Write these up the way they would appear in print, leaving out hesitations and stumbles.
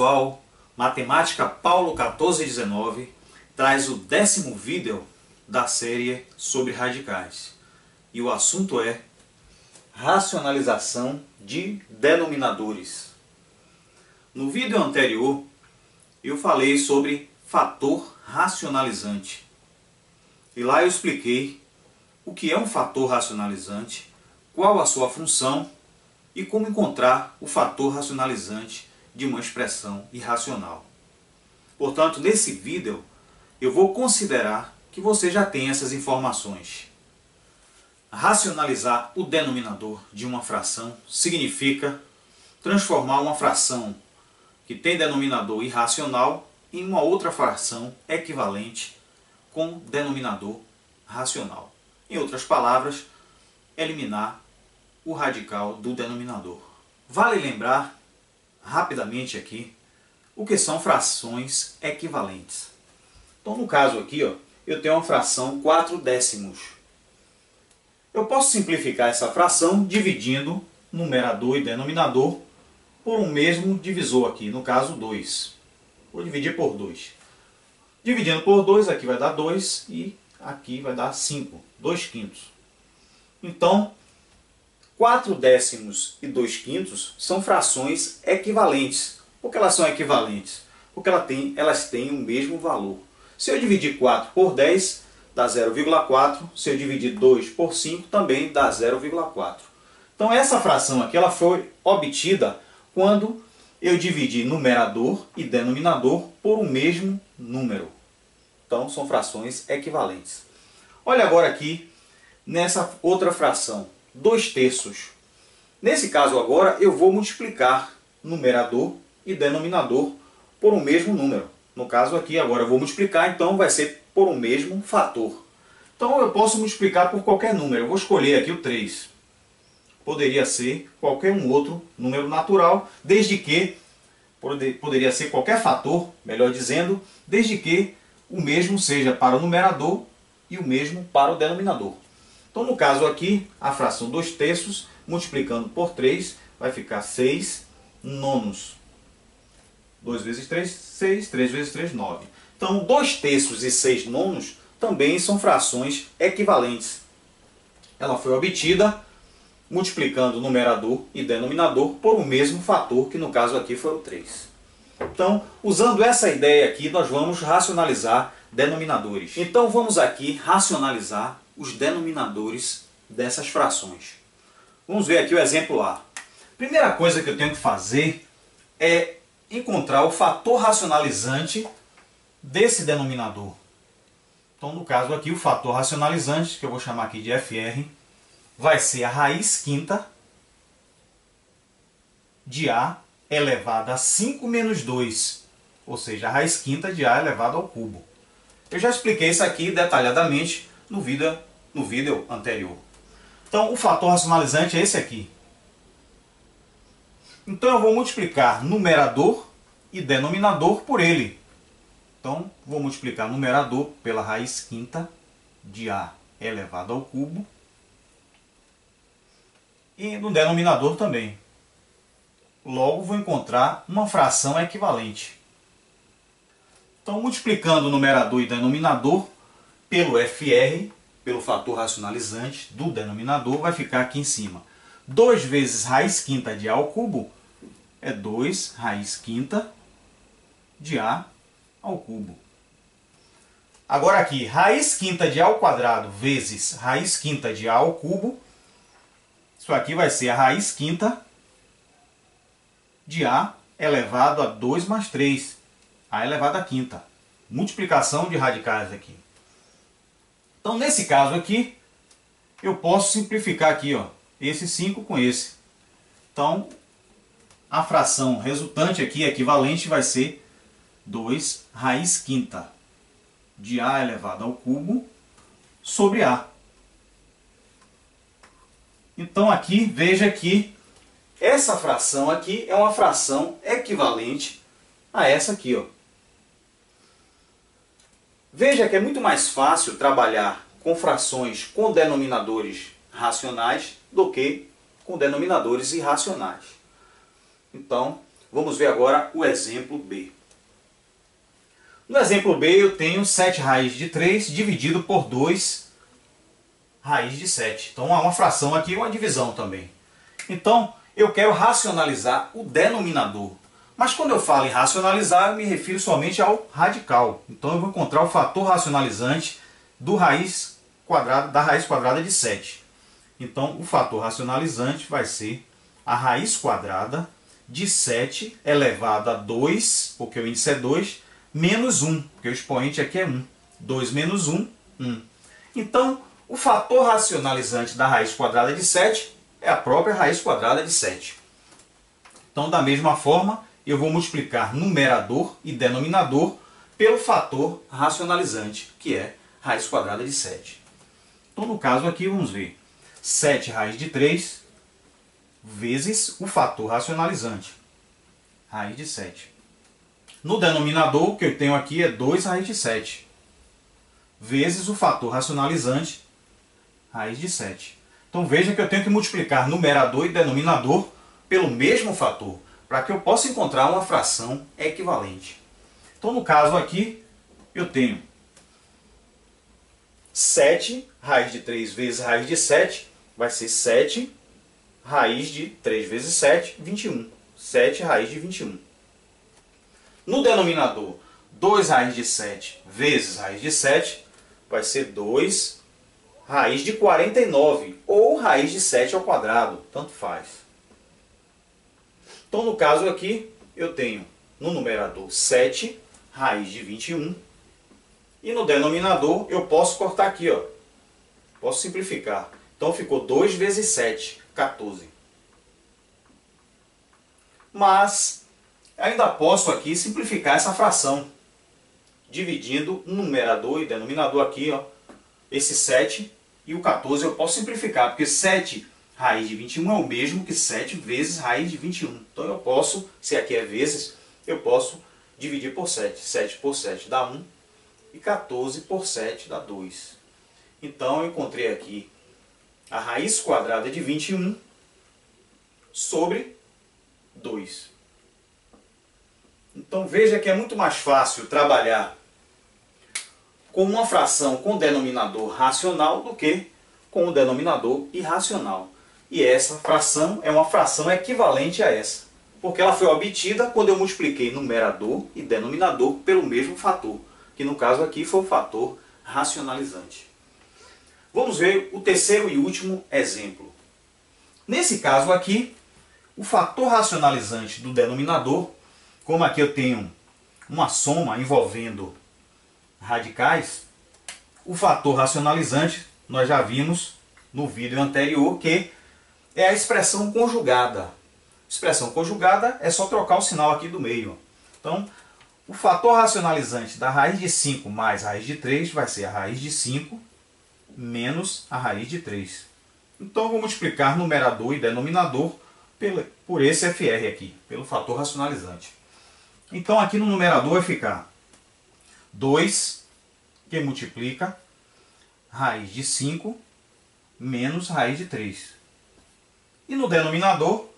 pessoal, Matemática Paulo 1419 traz o 10º vídeo da série sobre radicais. E o assunto é racionalização de denominadores. No vídeo anterior eu falei sobre fator racionalizante. E lá eu expliquei o que é um fator racionalizante, qual a sua função e como encontrar o fator racionalizante de uma expressão irracional. Portanto, nesse vídeo eu vou considerar que você já tem essas informações. Racionalizar o denominador de uma fração significa transformar uma fração que tem denominador irracional em uma outra fração equivalente com denominador racional. Em outras palavras, eliminar o radical do denominador. Vale lembrar rapidamente aqui o que são frações equivalentes. Então, no caso aqui, eu tenho uma fração 4/10. Eu posso simplificar essa fração dividindo numerador e denominador por um mesmo divisor aqui, no caso 2. Vou dividir por 2. Dividindo por 2, aqui vai dar 2 e aqui vai dar 5, 2/5. Então, 4/10 e 2/5 são frações equivalentes. Por que elas são equivalentes? Porque elas têm o mesmo valor. Se eu dividir 4 por 10, dá 0,4. Se eu dividir 2 por 5, também dá 0,4. Então essa fração aqui ela foi obtida quando eu dividi numerador e denominador por um mesmo número. Então são frações equivalentes. Olha agora aqui nessa outra fração, 2/3. Nesse caso agora eu vou multiplicar numerador e denominador por um mesmo número. No caso aqui agora eu vou multiplicar, então vai ser por um mesmo fator. Então eu posso multiplicar por qualquer número. Eu vou escolher aqui o 3. Poderia ser qualquer um outro número natural, desde que poderia ser qualquer fator, melhor dizendo, desde que o mesmo seja para o numerador e o mesmo para o denominador. Então no caso aqui, a fração 2/3 multiplicando por 3 vai ficar 6 nonos. 2 vezes 3, 6. 3 vezes 3, 9. Então 2/3 e 6 nonos também são frações equivalentes. Ela foi obtida multiplicando numerador e denominador por o mesmo fator, que no caso aqui foi o 3. Então, usando essa ideia aqui, nós vamos racionalizar denominadores. Então vamos aqui racionalizar os denominadores dessas frações. Vamos ver aqui o exemplo A. Primeira coisa que eu tenho que fazer é encontrar o fator racionalizante desse denominador. Então, no caso aqui, o fator racionalizante, que eu vou chamar aqui de FR, vai ser a raiz quinta de A elevado a 5 menos 2, ou seja, a raiz quinta de A elevado ao cubo. Eu já expliquei isso aqui detalhadamente no vídeo anterior. Então, o fator racionalizante é esse aqui. Então, eu vou multiplicar numerador e denominador por ele. Então, vou multiplicar numerador pela raiz quinta de A elevado ao cubo. E no denominador também. Logo, vou encontrar uma fração equivalente. Então, multiplicando numerador e denominador pelo FR, pelo fator racionalizante do denominador, vai ficar aqui em cima. 2 vezes raiz quinta de A ao cubo é 2 raiz quinta de A ao cubo. Agora aqui, raiz quinta de A ao quadrado vezes raiz quinta de A ao cubo. Isso aqui vai ser a raiz quinta de A elevado a 2 mais 3. A elevado a quinta. Multiplicação de radicais aqui. Então, nesse caso aqui, eu posso simplificar aqui, esse 5 com esse. Então, a fração resultante aqui, equivalente, vai ser 2 raiz quinta de A elevado ao cubo sobre A. Então aqui, veja que essa fração aqui é uma fração equivalente a essa aqui. Veja que é muito mais fácil trabalhar com frações com denominadores racionais do que com denominadores irracionais. Então, Vamos ver agora o exemplo B. No exemplo B eu tenho 7 raiz de 3 dividido por 2 raiz de 7. Então há uma fração aqui e uma divisão também. Então eu quero racionalizar o denominador. Mas quando eu falo em racionalizar, eu me refiro somente ao radical. Então eu vou encontrar o fator racionalizante da raiz quadrada de 7. Então o fator racionalizante vai ser a raiz quadrada de 7 elevado a 2, porque o índice é 2, menos 1, porque o expoente aqui é 1. 2 menos 1, 1. Então o fator racionalizante da raiz quadrada de 7 é a própria raiz quadrada de 7. Então da mesma forma, eu vou multiplicar numerador e denominador pelo fator racionalizante, que é raiz quadrada de 7. Então no caso aqui, vamos ver. 7 raiz de 3 vezes o fator racionalizante, raiz de 7. No denominador, o que eu tenho aqui é 2 raiz de 7, vezes o fator racionalizante, raiz de 7. Então veja que eu tenho que multiplicar numerador e denominador pelo mesmo fator, para que eu possa encontrar uma fração equivalente. Então no caso aqui, eu tenho 7 raiz de 3 vezes raiz de 7, vai ser 7 raiz de 3 vezes 7, 21. 7 raiz de 21. No denominador, 2 raiz de 7 vezes raiz de 7, vai ser 2 raiz de 49, ou raiz de 7 ao quadrado, tanto faz. Então no caso aqui, eu tenho no numerador 7 raiz de 21, e no denominador eu posso cortar aqui, ó. Posso simplificar. Então ficou 2 vezes 7, 14. Mas ainda posso aqui simplificar essa fração, dividindo o numerador e denominador aqui, ó. Esse 7 e o 14 eu posso simplificar, porque 7 raiz de 21 é o mesmo que 7 vezes raiz de 21. Então eu posso, se aqui é vezes, eu posso dividir por 7. 7 por 7 dá 1 e 14 por 7 dá 2. Então eu encontrei aqui a raiz quadrada de 21 sobre 2. Então veja que é muito mais fácil trabalhar com uma fração com denominador racional do que com o denominador irracional. E essa fração é uma fração equivalente a essa, porque ela foi obtida quando eu multipliquei numerador e denominador pelo mesmo fator, que no caso aqui foi o fator racionalizante. Vamos ver o terceiro e último exemplo. Nesse caso aqui, o fator racionalizante do denominador, como aqui eu tenho uma soma envolvendo radicais, o fator racionalizante, nós já vimos no vídeo anterior, que é a expressão conjugada. Expressão conjugada é só trocar o sinal aqui do meio. Então, o fator racionalizante da raiz de 5 mais raiz de 3 vai ser a raiz de 5 menos a raiz de 3. Então, eu vou multiplicar numerador e denominador por esse FR aqui, pelo fator racionalizante. Então, aqui no numerador vai ficar 2, que multiplica raiz de 5 menos raiz de 3. E no denominador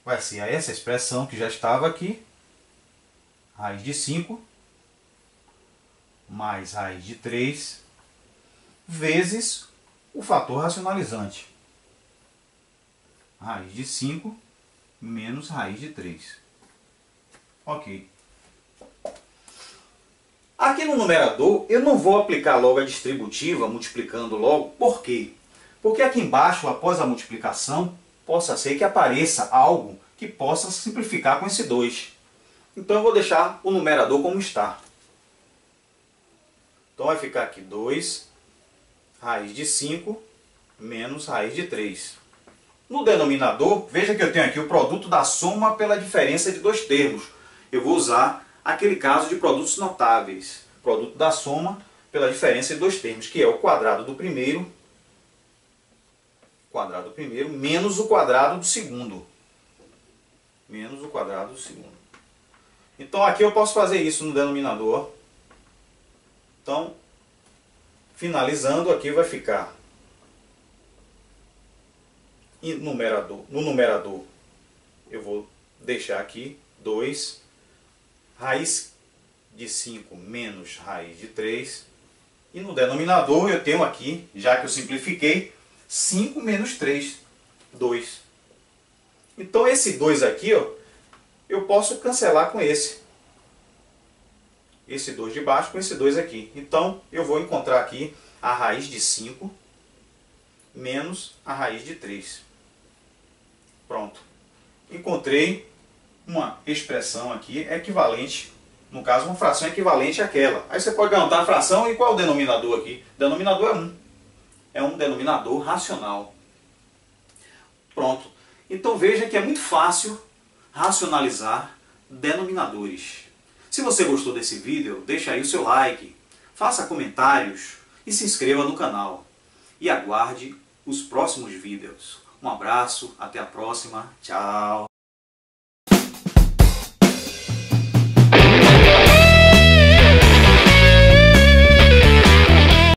vai ser essa expressão que já estava aqui, raiz de 5 mais raiz de 3 vezes o fator racionalizante, raiz de 5 menos raiz de 3. Ok. Aqui no numerador eu não vou aplicar logo a distributiva, multiplicando logo. Por quê? Porque aqui embaixo, após a multiplicação, possa ser que apareça algo que possa simplificar com esse 2. Então eu vou deixar o numerador como está. Então vai ficar aqui 2 raiz de 5 menos raiz de 3. No denominador, veja que eu tenho aqui o produto da soma pela diferença de dois termos. Eu vou usar aquele caso de produtos notáveis. Produto da soma pela diferença de dois termos, que é o quadrado do primeiro menos o quadrado do segundo. Menos o quadrado do segundo. Então aqui eu posso fazer isso no denominador. Então, finalizando, aqui vai ficar no numerador eu vou deixar aqui 2, raiz de 5 menos raiz de 3, e no denominador eu tenho aqui, já que eu simplifiquei, 5 menos 3, 2. Então esse 2 aqui, ó, eu posso cancelar com esse 2 de baixo com esse 2 aqui. Então eu vou encontrar aqui a raiz de 5 menos a raiz de 3. Pronto. Encontrei uma expressão aqui equivalente, no caso uma fração equivalente àquela. Aí você pode perguntar a fração e qual é o denominador aqui? O denominador é 1. É um denominador racional. Pronto. Então veja que é muito fácil racionalizar denominadores. Se você gostou desse vídeo, deixa aí o seu like, faça comentários e se inscreva no canal. E aguarde os próximos vídeos. Um abraço, até a próxima, tchau!